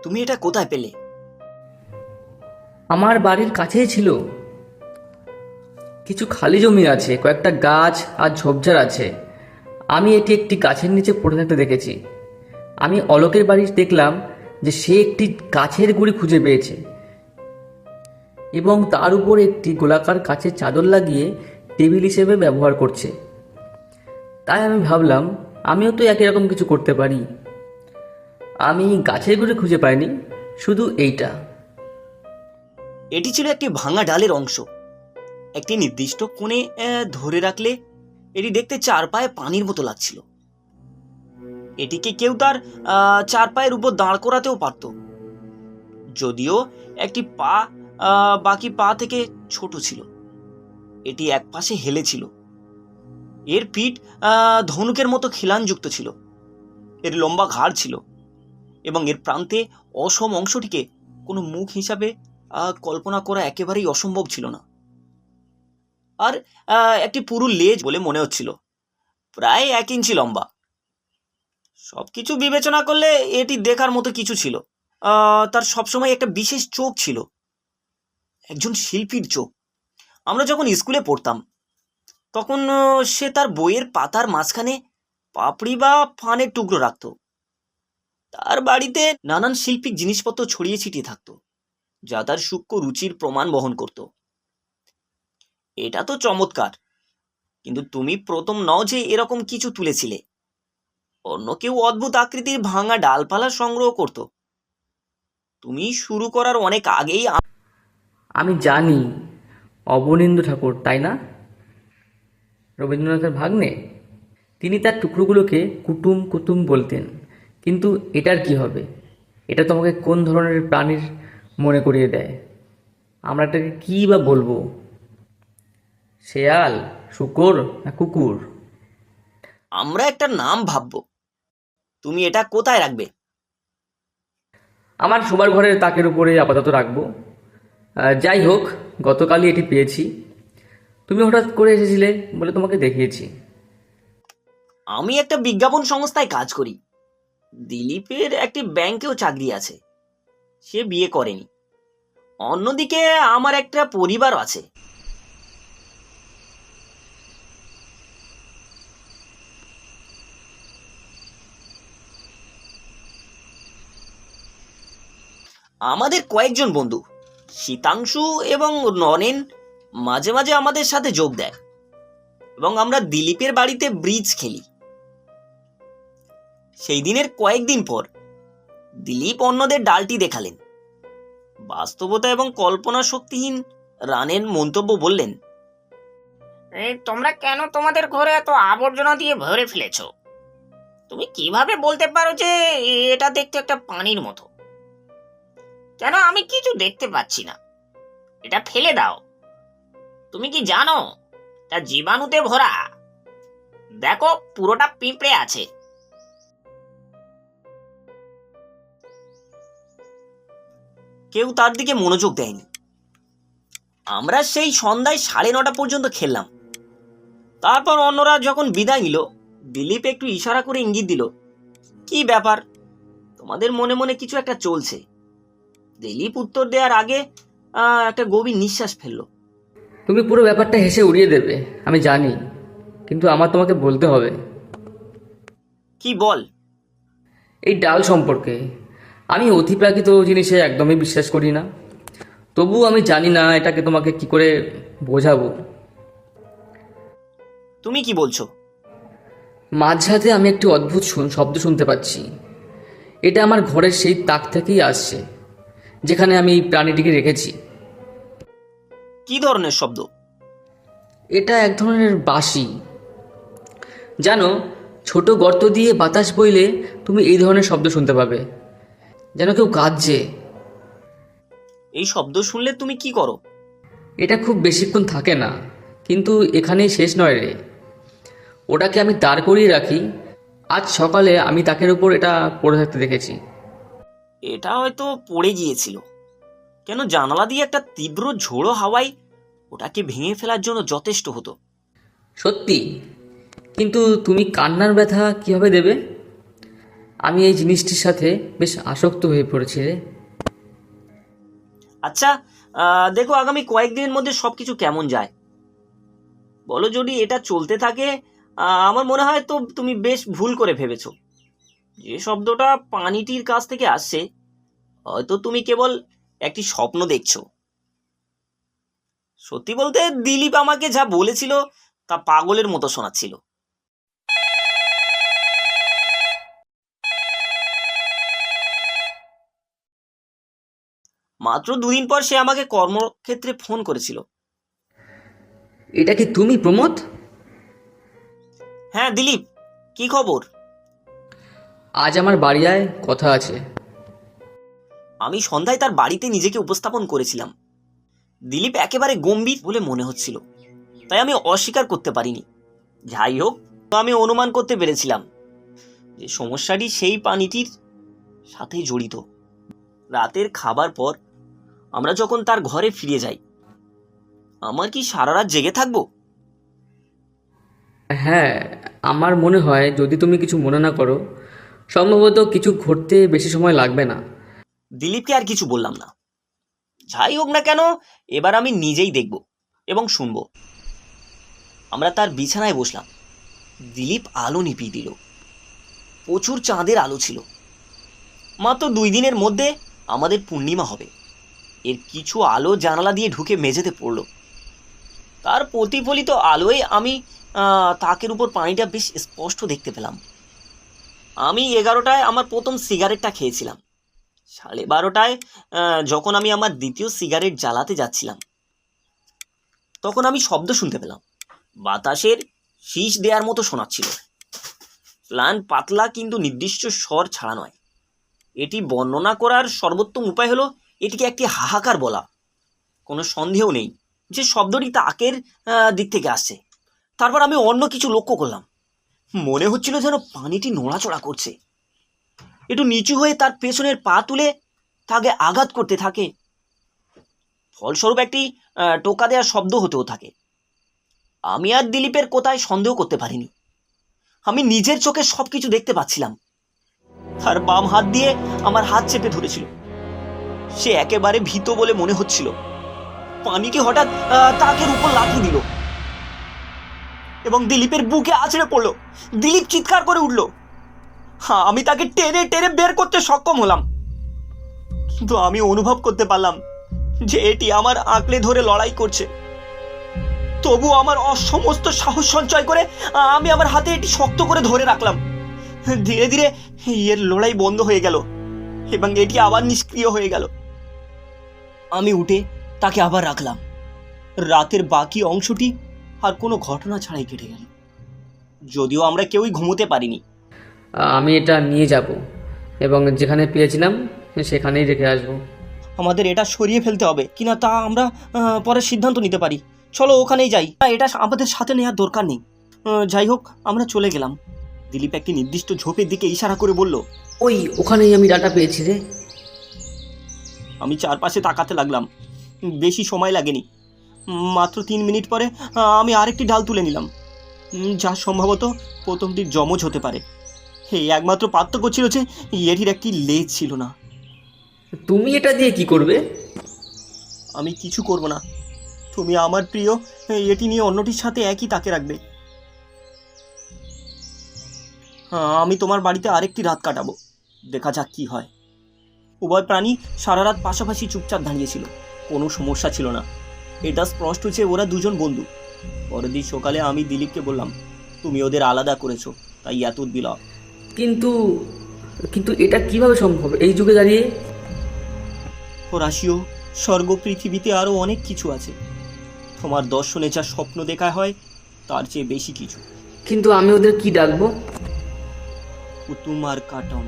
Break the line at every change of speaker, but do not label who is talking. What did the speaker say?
তুমি এটা কোথায় পেলে?
আমার বাড়ির কাছেই ছিল। কিছু খালি জমি আছে, কয়েকটা গাছ আর ঝোপঝাড় আছে। আমি এটি একটি গাছের নিচে পড়ে থাকতে দেখেছি। আমি অলোকের বাড়ি দেখলাম যে সে একটি গাছের গুঁড়ি খুঁজে পেয়েছে এবং তার উপর একটি গোলাকার কাচের চাদর লাগিয়ে টেবিল হিসেবে ব্যবহার করছে। তাই আমি ভাবলাম আমিও তো একই রকম কিছু করতে পারি। আমি গাছের গুঁড়ি খুঁজে পাইনি, শুধু এইটা।
এটি ছিল একটি ভাঙা ডালের অংশ। একটি নির্দিষ্ট কোণে ধরে রাখলে এটি দেখতে চার পায়ে পানির মতো লাগছিল। এটিকে কেউ তার চার পায়ের উপর দাঁড় করাতেও পারত, যদিও একটি পা বাকি পা থেকে ছোট ছিল। এটি এক পাশে হেলে ছিল। এর পিঠ ধনুকের মতো খিলানযুক্ত ছিল। এর লম্বা ঘাড় ছিল এবং এর প্রান্তে অসম অংশটিকে কোনো মুখ হিসাবে কল্পনা করা একেবারেই অসম্ভব ছিল না। আর একটি পুরু লেজ বলে মনে হচ্ছিল, প্রায় 1 ইঞ্চি লম্বা। সবকিছু বিবেচনা করলে এটি দেখার মতো কিছু ছিল। তার সবসময় একটা বিশেষ চোখ ছিল, একজন শিল্পীর চোখ। আমরা যখন স্কুলে পড়তাম তখন সে তার বইয়ের পাতার মাঝখানে পাপড়ি বা ফানের টুকরো রাখত। তার বাড়িতে নানান শিল্পিক জিনিসপত্র ছড়িয়ে ছিটিয়ে থাকতো, যা তার সূক্ষ্ম রুচির প্রমাণ বহন করত। এটা তো চমৎকার, কিন্তু তুমি প্রথম নও যে এরকম কিছু তুলেছিলে। অন্য কেউ অদ্ভুত আকৃতির ভাঙা ডালপালা সংগ্রহ করত। তুমি শুরু করার অনেক আগেই
আমি জানি, অবনীন্দ্র ঠাকুর, তাই না? রবীন্দ্রনাথের ভাগ্নে। তিনি তার টুকরোগুলোকে কুটুম কুটুম বলতেন। কিন্তু এটার কি হবে? এটা তোমাকে কোন ধরনের প্রাণীর মনে করিয়ে দেয়? আমরা এটাকে কী বা বলবো? শেয়াল, শূকর না কুকুর?
আমরা একটা নাম ভাববো। তুমি এটা কোথায় রাখবে?
আমার শোবার ঘরের তাকের উপরে আপাতত রাখবো। যাই হোক, গতকালই এটি পেয়েছি। তুমি হঠাৎ করে এসেছিলে বলে তোমাকে দেখিয়েছি।
আমি একটা বিজ্ঞাপন সংস্থায় কাজ করি। দিলীপের একটি ব্যাংকেও চাকরি আছে। সে বিয়ে করেনি। অন্যদিকে আমার একটা পরিবার আছে। আমাদের কয়েকজন বন্ধু, শীতাংশু এবং নরেন, মাঝে মাঝে আমাদের সাথে যোগ দেয় এবং আমরা দিলীপের বাড়িতে ব্রিজ খেলি। সেই দিনের কয়েকদিন পর দিলীপ অন্যদের ডালটি দেখালেন। বাস্তবতা এবং কল্পনা শক্তিহীন রানের মন্তব্য বললেন,
এই তোমরা কেন তোমাদের ঘরে এত আবর্জনা দিয়ে ভরে ফেলেছো? তুমি কিভাবে বলতে পারো যে এটা দেখতে একটা পানির মতো? কেন আমি কিছু দেখতে পাচ্ছি না? এটা ফেলে দাও। তুমি কি জানো তা জীবাণুতে ভরা? দেখো, পুরোটা পিঁপড়ে আছে।
কেউ তার দিকে মনোযোগ দেয়নি। আমরা সেই সন্ধ্যায় 9:30 পর্যন্ত খেললাম। তারপর অন্যরা যখন বিদায় নিল, দিলীপ একটু ইশারা করে ইঙ্গিত দিল, কি ব্যাপার, তোমাদের মনে মনে কিছু একটা চলছে। দিলীপ উত্তর দেওয়ার আগে একটা গভীর নিঃশ্বাস ফেললো।
তুমি পুরো ব্যাপারটা হেসে উড়িয়ে দেবে, আমি জানি, কিন্তু আমার তোমাকে বলতে হবে।
কি বল?
এই ডাল সম্পর্কে। আমি অতিপ্রাকৃত জিনিসে একদমই বিশ্বাস করি না। তবু আমি জানি না এটাকে তোমাকে কি করে বোঝাবো।
তুমি কি বলছো?
মাঝরাতে আমি একটি অদ্ভুত শব্দ শুনতে পাচ্ছি। এটা আমার ঘরের সেই তাক থেকেই আসছে, যেখানে আমি এই প্রাণীটিকে রেখেছি।
কি ধরনের শব্দ?
এটা এক ধরনের বাঁশি। জানো, ছোট গর্ত দিয়ে বাতাস বইলে তুমি এই ধরনের শব্দ শুনতে পাবে, যেন কেউ কাঁদছে।
এই শব্দ শুনলে তুমি কি করো?
এটা খুব বেশিক্ষণ থাকে না, কিন্তু এখানেই শেষ নয় রে। ওটাকে আমি দাঁড় করিয়ে রাখি। আজ সকালে আমি তাকের উপর এটা পড়ে থাকতে দেখেছি।
এটা হয়তো পড়ে গিয়েছিল। কেন, জানালা দিয়ে একটা তীব্র ঝোড়ো হাওয়ায় ওটাকে ভেঙে ফেলার জন্য যথেষ্ট হতো।
সত্যি, কিন্তু তুমি কান্নার ব্যথা কিভাবে দেবে? আমি এই জিনিসটির সাথে বেশ আসক্ত হয়ে পড়েছি রে।
আচ্ছা, দেখো আগামী কয়েকদিনের মধ্যে সব কিছু কেমন যায় বলো। যদি এটা চলতে থাকে আমার মনে হয় তো তুমি বেশ ভুল করে ভেবেছো। যে শব্দটা পানিটির কাছ থেকে আসছে, হয়তো তুমি কেবল একটি স্বপ্ন দেখছো। সত্যি বলতে দিলীপ আমাকে যা বলেছিল তা পাগলের মতো শোনাচ্ছিল। মাত্র 2 দিন পর সে আমাকে কর্মক্ষেত্রে ফোন করেছিল।
এটা কি তুমি, প্রমোদ?
হ্যাঁ দিলীপ, কি খবর?
আজ আমার বাড়ি আয়, কথা আছে।
আমি সন্ধ্যায় তার বাড়িতে নিজেকে উপস্থাপন করেছিলাম। দিলীপ একেবারে গম্ভীর বলে মনে হচ্ছিল, তাই আমি অস্বীকার করতে পারিনি। যাই হোক, আমি অনুমান করতে পেরেছিলাম যে সমস্যাটি সেই পানিটির সাথে জড়িত। রাতের খাবার পর আমরা যখন তার ঘরে ফিরে যাই, আমার কি সারা রাত জেগে থাকবো?
হ্যাঁ, আমার মনে হয় যদি তুমি কিছু মনে না করো, সম্ভবত কিছু ঘটতে বেশি সময় লাগবে না।
দিলীপকে আর কিছু বললাম না। যাই হোক না কেন, এবার আমি নিজেই দেখব এবং শুনব। আমরা তার বিছানায় বসলাম। দিলীপ আলো নিভিয়ে দিল। প্রচুর চাঁদের আলো ছিল। মাত্র 2 দিনের মধ্যে আমাদের পূর্ণিমা হবে। এর কিছু আলো জানালা দিয়ে ঢুকে মেঝেতে পড়ল। তার প্রতিফলিত আলোয় আমি তাকের উপর পানিটা বেশ স্পষ্ট দেখতে পেলাম। আমি 11টায় আমার প্রথম সিগারেটটা খেয়েছিলাম। 12:30টায় যখন আমি আমার দ্বিতীয় সিগারেট জ্বালাতে যাচ্ছিলাম, তখন আমি শব্দ শুনতে পেলাম। বাতাসের শীষ দেওয়ার মতো শোনাচ্ছিল। প্লান পাতলা কিন্তু নির্দিষ্ট স্বর ছাড়া নয়। এটি বর্ণনা করার সর্বোত্তম উপায় হলো এটিকে একটি হাহাকার বলা। কোনো সন্দেহ নেই যে শব্দটি তাকের দিক থেকে আসছে। তারপর আমি অন্য কিছু লক্ষ্য করলাম। মনে হচ্ছিল যেন পানিটি নড়াচড়া করছে, একটু নিচু হয়ে তার পেছনের পা তুলে তাকে আঘাত করতে থাকে। ফলস্বরূপ একটি টোকা দেওয়ার শব্দ হতেও থাকে। আমি আর দিলীপের কোথায় সন্দেহ করতে পারিনি। আমি নিজের চোখে সবকিছু দেখতে পাচ্ছিলাম। তার বাম হাত দিয়ে আমার হাত চেপে ধরেছিল। সে একেবারে ভীত বলে মনে হচ্ছিল। পানিটি হঠাৎ তাকের উপর লাথি দিল এবং দিলীপের বুকে আছড়ে পড়ল। দিলীপ চিৎকার করে উঠল। হ্যাঁ, আমি তাকে টেনে টেনে বের করতে সক্ষম হলাম, কিন্তু আমি অনুভব করতে পারলাম যে এটি আমার আঁকড়ে ধরে লড়াই করছে। তবু আমার সমস্ত সাহস সঞ্চয় করে আমি আমার হাতে এটি শক্ত করে ধরে রাখলাম। ধীরে ধীরে এর লড়াই বন্ধ হয়ে গেল এবং এটি আবার নিষ্ক্রিয় হয়ে গেল। আমি উঠে তাকে আবার রাখলাম। রাতের বাকি অংশটি আর কোনো ঘটনা ছাড়াই কেটে গেল, যদিও আমরা কেউই ঘুমোতে পারিনি।
আমি এটা নিয়ে যাব এবং যেখানে পেয়েছিলাম সেখানেই রেখে আসবো।
আমাদের এটা সরিয়ে ফেলতে হবে কিনা তা আমরা পরে সিদ্ধান্ত নিতে পারি। চলো ওখানেই যাই। এটা আমাদের সাথে নেওয়ার দরকার নেই। যাই হোক, আমরা চলে গেলাম। দিলীপ একটি নির্দিষ্ট ঝোপের দিকে ইশারা করে বলল,
ওখানেই আমি ডাটা পেয়েছি রে।
আমি চারপাশে তাকাতে লাগলাম। বেশি সময় লাগেনি। মাত্র 3 মিনিট পরে আমি আরেকটি ডাল তুলে নিলাম, যা সম্ভবত প্রথমটির যমজ হতে পারে। এই একমাত্র পার্থক্য ছিল যে এটির একটি লেজ ছিল না।
তুমি এটা দিয়ে কি করবে?
আমি কিছু করব না। তুমি আমার প্রিয় এটি নিয়ে অন্যটির সাথে একই তাকে রাখবে। আমি তোমার বাড়িতে আরেকটি রাত কাটাবো। দেখা যাক কি হয়। উভয় প্রাণী সারা রাত পাশাপাশি চুপচাপ দাঁড়িয়েছিল। কোনো সমস্যা ছিল না। এটা স্পষ্ট যে ওরা দুজন বন্ধু। পরের দিন সকালে আমি দিলীপকে বললাম, তুমি ওদের আলাদা করেছো, তাই এত বিলম্ব।
কিন্তু এটা কিভাবে সম্ভব এই যুগে দাঁড়িয়ে?
ফরাসিও স্বর্গ পৃথিবীতে আরও অনেক কিছু আছে। তোমার দর্শনে যা স্বপ্ন দেখা হয় তার চেয়ে বেশি কিছু।
কিন্তু আমি ওদের কি ডাকবো?
কুতুম আর কাটন।